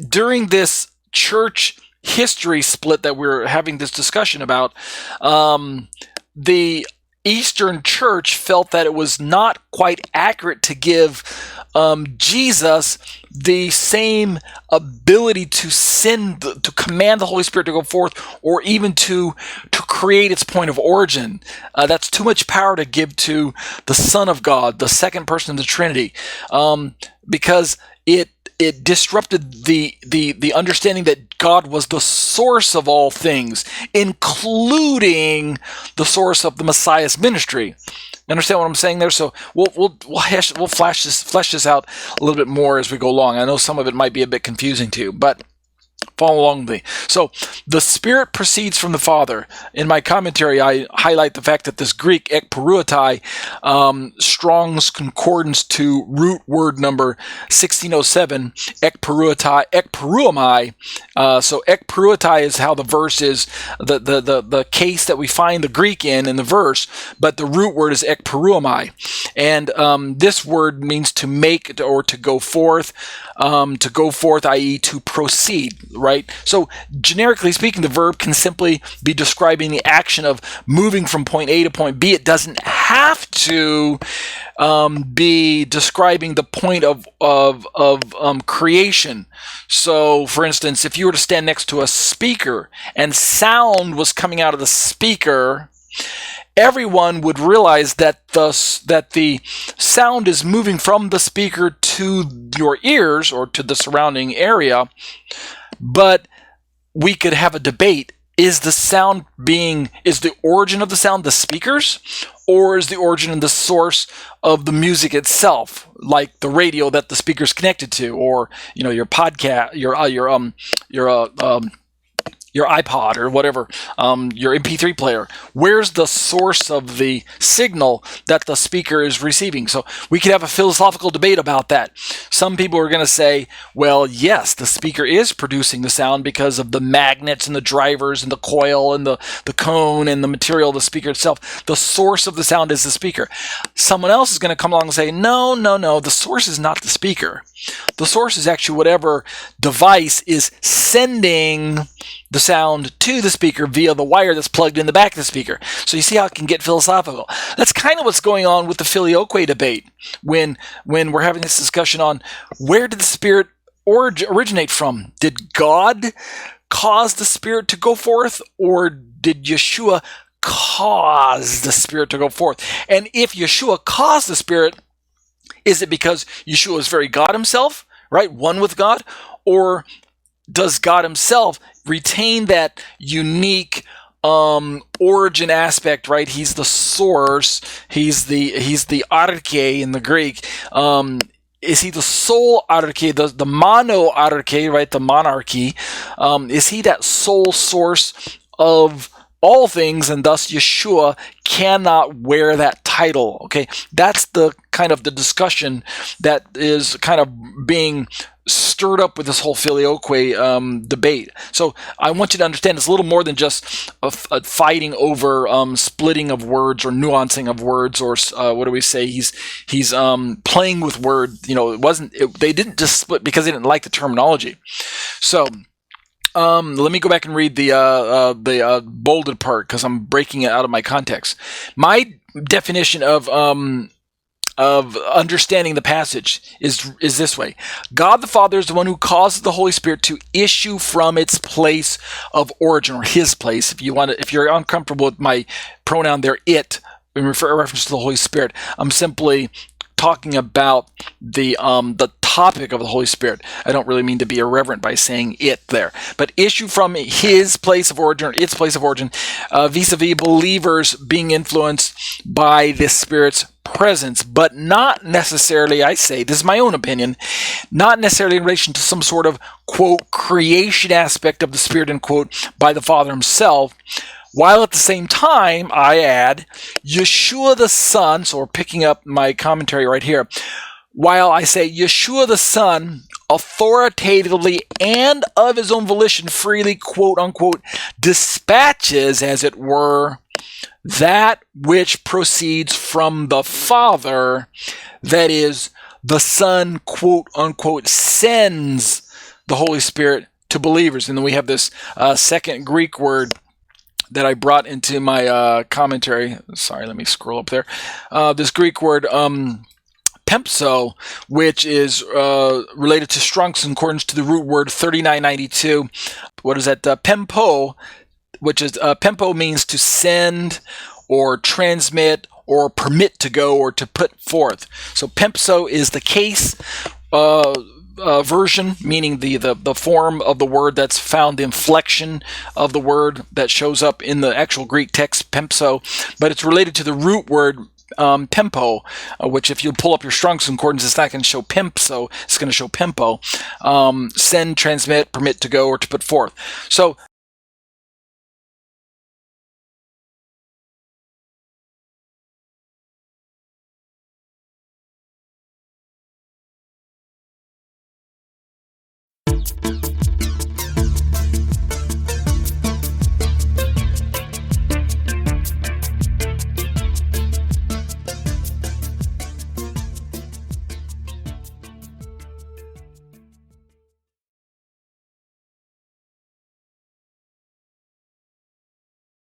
during this church history split that we're having this discussion about, the Eastern Church felt that it was not quite accurate to give Jesus the same ability to send, to command the Holy Spirit to go forth, or even to create its point of origin. That's too much power to give to the Son of God, the second person of the Trinity, because it disrupted the understanding that God was the source of all things, including the source of the Messiah's ministry. You understand what I'm saying there? So we'll flesh this out a little bit more as we go along. I know some of it might be a bit confusing to you, but follow along with me. So the Spirit proceeds from the Father. In my commentary, I highlight the fact that this Greek ekparuotai, Strong's concordance to root word number 1607, ekparuomai. So ekparuotai is how the verse is, the case that we find the Greek in the verse, but the root word is ekparuomai. And this word means to make or to go forth, i.e. to proceed, right? So generically speaking, the verb can simply be describing the action of moving from point A to point B. It doesn't have to be describing the point of creation. So, for instance, if you were to stand next to a speaker and sound was coming out of the speaker, everyone would realize that the sound is moving from the speaker to your ears or to the surrounding area. But we could have a debate. Is the origin of the sound the speakers, or is the origin and the source of the music itself, like the radio that the speaker's connected to, or your podcast, your iPod or whatever, your MP3 player? Where's the source of the signal that the speaker is receiving? So we could have a philosophical debate about that. Some people are going to say, well, yes, the speaker is producing the sound because of the magnets and the drivers and the coil and the cone and the material of the speaker itself. The source of the sound is the speaker. Someone else is going to come along and say, no, the source is not the speaker. The source is actually whatever device is sending the sound to the speaker via the wire that's plugged in the back of the speaker. So you see how it can get philosophical. That's kind of what's going on with the Filioque debate when we're having this discussion on where did the Spirit originate from? Did God cause the Spirit to go forth, or did Yeshua cause the Spirit to go forth? And if Yeshua caused the Spirit, is it because Yeshua is very God himself, right? One with God? Or does God himself retain that unique origin aspect, right? He's the source. He's the arche in the Greek. Is he the sole arche, the mono arche, right? The monarchy. Is he that sole source of all things, and thus Yeshua cannot wear that title? Okay, that's the kind of the discussion that is kind of being stirred up with this whole Filioque debate. So I want you to understand it's a little more than just a fighting over splitting of words or nuancing of words, or what do we say? He's playing with words. They didn't just split because they didn't like the terminology. So let me go back and read the bolded part, because I'm breaking it out of my context. My definition of understanding the passage is this way: God the Father is the one who causes the Holy Spirit to issue from its place of origin, or his place. If you're uncomfortable with my pronoun there, it, in reference to the Holy Spirit, I'm simply talking about the topic of the Holy Spirit. I don't really mean to be irreverent by saying it there, but issue from his place of origin, or its place of origin, vis-a-vis believers being influenced by the Spirit's presence, but not necessarily, I say, this is my own opinion, not necessarily in relation to some sort of, quote, creation aspect of the Spirit, end quote, by the Father himself, while at the same time, I add, Yeshua the Son, so we're picking up my commentary right here, while I say Yeshua the Son authoritatively and of his own volition freely, quote unquote, dispatches, as it were, that which proceeds from the Father, that is, the Son, quote unquote, sends the Holy Spirit to believers. And then we have this second Greek word that I brought into my commentary. Sorry, let me scroll up there. This Greek word, pempso, which is related to Strong's Concordance to the root word 3992. What is that? Pempo, which is pempo means to send or transmit or permit to go or to put forth. So pempso is the case version, meaning the form of the word that's found, the inflection of the word that shows up in the actual Greek text, pempso, but it's related to the root word pempo, which if you pull up your Strong's Concordance, it's not going to show pempso, it's going to show pempo. Send, transmit, permit to go, or to put forth. So